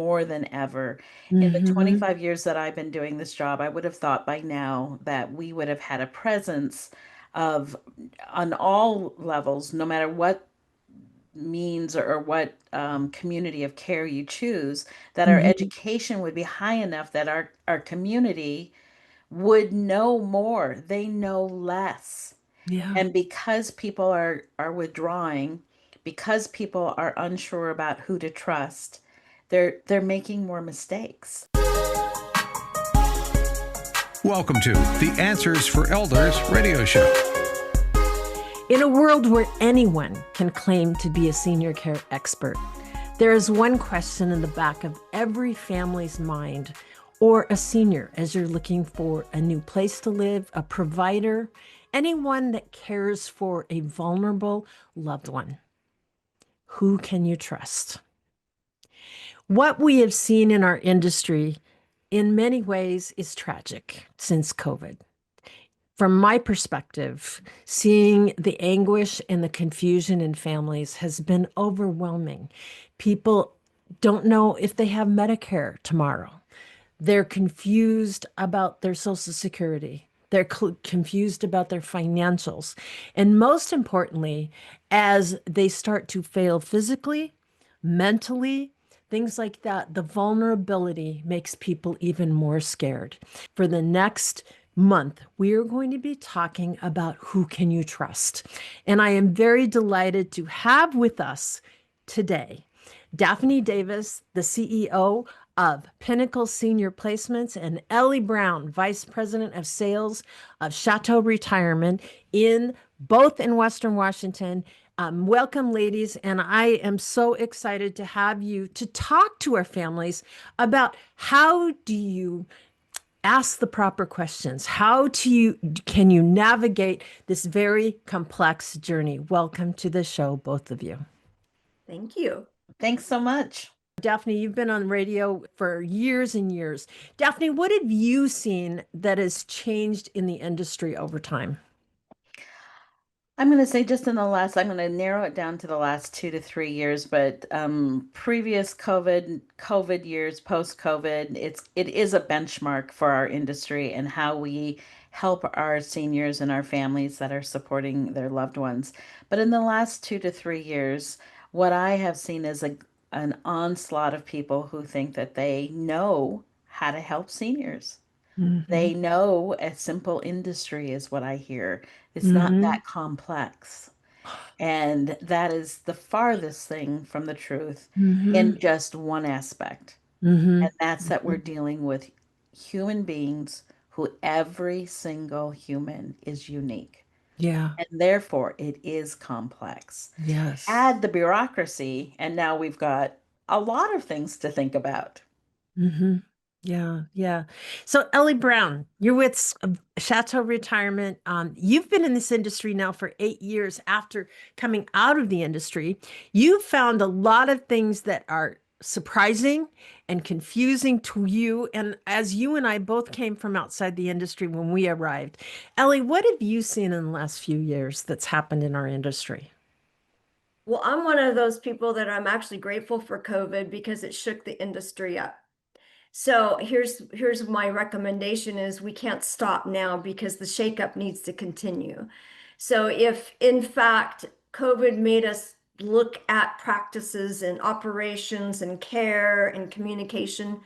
more than ever. In the Mm-hmm. 25 years that I've been doing this job, I would have thought by now that we would have had a presence of on all levels, no matter what means or what community of care you choose, that our Mm-hmm. education would be high enough that our community would know more. They know less. Yeah. And because people are withdrawing, because people are unsure about who to trust, they're making more mistakes. Welcome to the Answers for Elders radio show. In a world where anyone can claim to be a senior care expert, there is one question in the back of every family's mind, or a senior as you're looking for a new place to live, a provider, anyone that cares for a vulnerable loved one. Who can you trust? What we have seen in our industry in many ways is tragic since COVID. From my perspective, seeing the anguish and the confusion in families has been overwhelming. People don't know if they have Medicare tomorrow. They're confused about their Social Security. They're confused about their financials. And most importantly, as they start to fail physically, mentally, things like that, the vulnerability makes people even more scared. For the next month, we are going to be talking about who can you trust. And I am very delighted to have with us today Daphne Davis, the CEO of Pinnacle Senior Placements, and Ellie Brown, Vice President of Sales of Chateau Retirement both in Western Washington. Welcome, ladies, and I am so excited to have you to talk to our families about how do you ask the proper questions? Can you navigate this very complex journey? Welcome to the show, both of you. Thank you. Thanks so much. Daphne, you've been on radio for years and years. Daphne, what have you seen that has changed in the industry over time? I'm going to say just in the last, I'm going to narrow it down to the last 2 to 3 years, but previous COVID years, post COVID, it is a benchmark for our industry and how we help our seniors and our families that are supporting their loved ones. But in the last 2 to 3 years, what I have seen is an onslaught of people who think that they know how to help seniors. Mm-hmm. They know a simple industry is what I hear. It's not Mm-hmm. that complex. And that is the farthest thing from the truth Mm-hmm. in just one aspect. Mm-hmm. And that's that we're dealing with human beings who every single human is unique. Yeah. And therefore, it is complex. Yes. Add the bureaucracy, and now we've got a lot of things to think about. Mm-hmm. Yeah, yeah. So Ellie Brown, you're with Chateau Retirement. You've been in this industry now for 8 years after coming out of the industry. You found a lot of things that are surprising and confusing to you. And as you and I both came from outside the industry when we arrived, Ellie, what have you seen in the last few years that's happened in our industry? Well, I'm one of those people that I'm actually grateful for COVID because it shook the industry up. So here's my recommendation is we can't stop now because the shakeup needs to continue. So if in fact COVID made us look at practices and operations and care and communication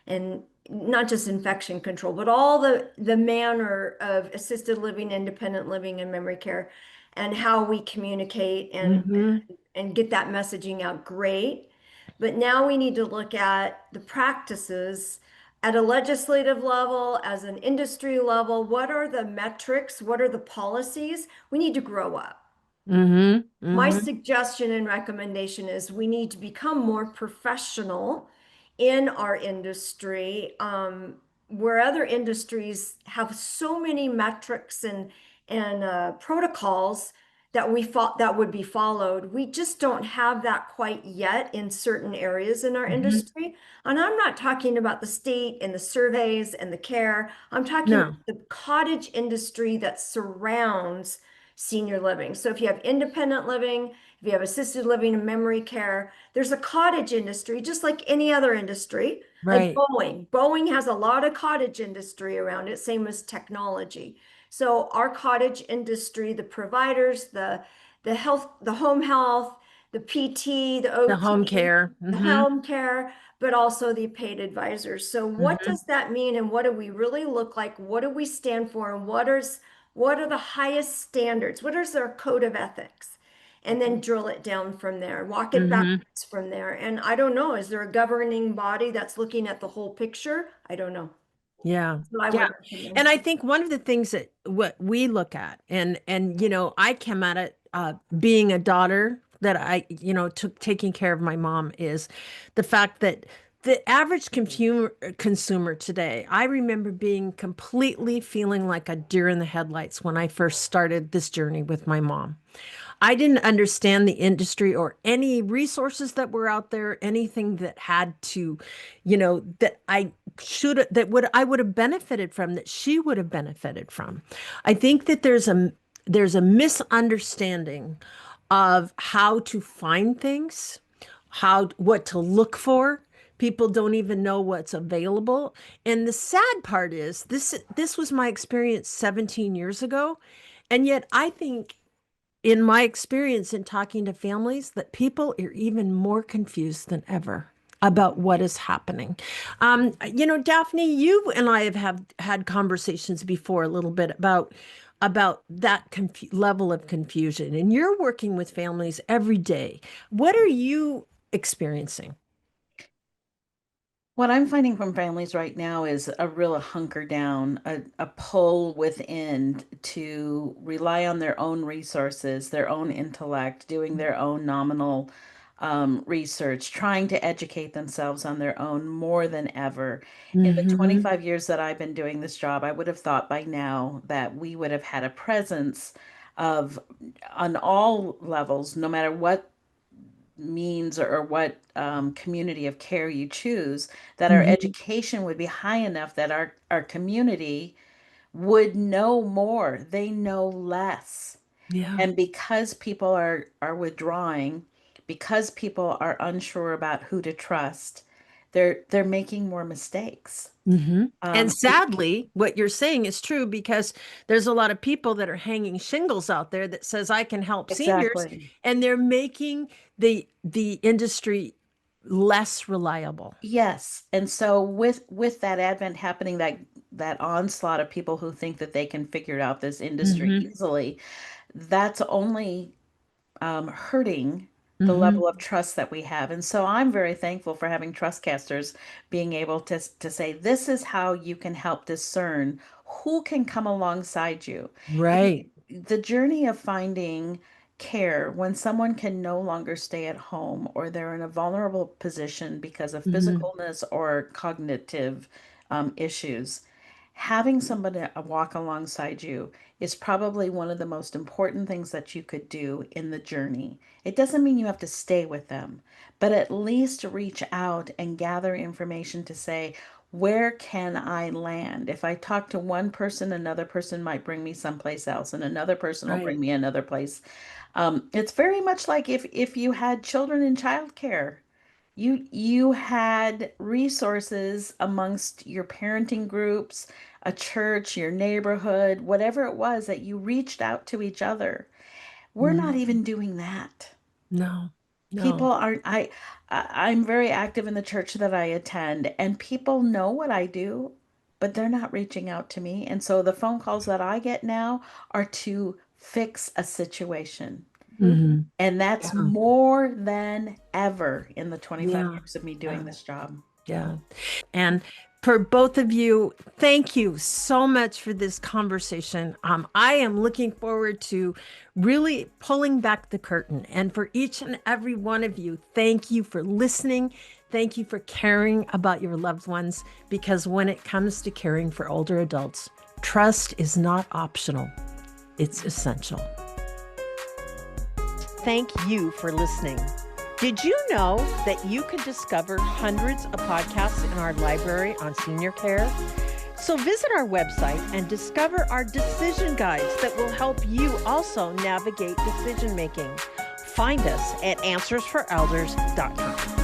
and not just infection control, but all the manner of assisted living, independent living, and memory care, and how we communicate Mm-hmm. and get that messaging out, great. But now we need to look at the practices at a legislative level, as an industry level. What are the metrics? What are the policies? We need to grow up. Mm-hmm. My Mm-hmm. suggestion and recommendation is we need to become more professional in our industry, where other industries have so many metrics and protocols that we thought that would be followed. We just don't have that quite yet in certain areas in our Mm-hmm. industry. And I'm not talking about the state and the surveys and the care. I'm talking No. about the cottage industry that surrounds senior living. So if you have independent living, if you have assisted living and memory care, there's a cottage industry, just like any other industry, like Right. Boeing. Boeing has a lot of cottage industry around it, same as technology. So our cottage industry, the providers, the health, the home health, the PT, the The home OT, care. the home care, but also the paid advisors. So what Hmm. does that mean and what do we really look like? What do we stand for? And what are the highest standards? What is our code of ethics? And then drill it down from there, walk it Hmm. backwards from there. And I don't know, is there a governing body that's looking at the whole picture? I don't know. Yeah. So I Yeah. would And recommend. I think one of the things that what we look at, and I came at it being a daughter that took taking care of my mom, is the fact that the average consumer today, I remember being completely feeling like a deer in the headlights when I first started this journey with my mom. I didn't understand the industry or any resources that were out there, anything that had to, that I would have benefited from, that she would have benefited from. I think that there's a misunderstanding of how to find things, what to look for. People don't even know what's available. And the sad part is this was my experience 17 years ago. And yet I think in my experience in talking to families, that people are even more confused than ever about what is happening. Daphne, you and I have had conversations before a little bit about that level of confusion, and you're working with families every day. What are you experiencing? What I'm finding from families right now is a real hunker down, a pull within to rely on their own resources, their own intellect, doing their own nominal research, trying to educate themselves on their own more than ever. In the Hmm. 25 years that I've been doing this job, I would have thought by now that we would have had a presence of, on all levels, no matter what means or what community of care you choose, that our Hmm. education would be high enough that our community would know more. They know less. Yeah. And because people are withdrawing, because people are unsure about who to trust, they're making more mistakes. And It, sadly, what you're saying is true, because there's a lot of people that are hanging shingles out there that says I can help seniors, exactly. and they're making the industry less reliable. Yes. And so with that advent happening, that onslaught of people who think that they can figure out this industry Hmm. easily, that's only hurting the Hmm. level of trust that we have. And so I'm very thankful for having Trustcasters being able to say, this is how you can help discern who can come alongside you. The, Right. the journey of finding care when someone can no longer stay at home or they're in a vulnerable position because of Hmm. physicalness or cognitive issues. Having somebody walk alongside you is probably one of the most important things that you could do in the journey. It doesn't mean you have to stay with them, but at least reach out and gather information to say, where can I land? If I talk to one person, another person might bring me someplace else, and another person will bring Right. me another place. It's very much like if you had children in childcare. You had resources amongst your parenting groups, a church, your neighborhood, whatever it was that you reached out to each other. We're not Mhm. even doing that. No, People no. aren't I'm very active in the church that I attend, and people know what I do, but they're not reaching out to me. And so the phone calls that I get now are to fix a situation. Mhm. Hmm. And that's Yeah. more than ever in the 25 Yeah. years of me doing Yeah. this job. Yeah. And for both of you, thank you so much for this conversation. I am looking forward to really pulling back the curtain. And for each and every one of you, thank you for listening. Thank you for caring about your loved ones, because when it comes to caring for older adults, trust is not optional, it's essential. Thank you for listening. Did you know that you can discover hundreds of podcasts in our library on senior care? So visit our website and discover our decision guides that will help you also navigate decision making. Find us at answersforelders.com.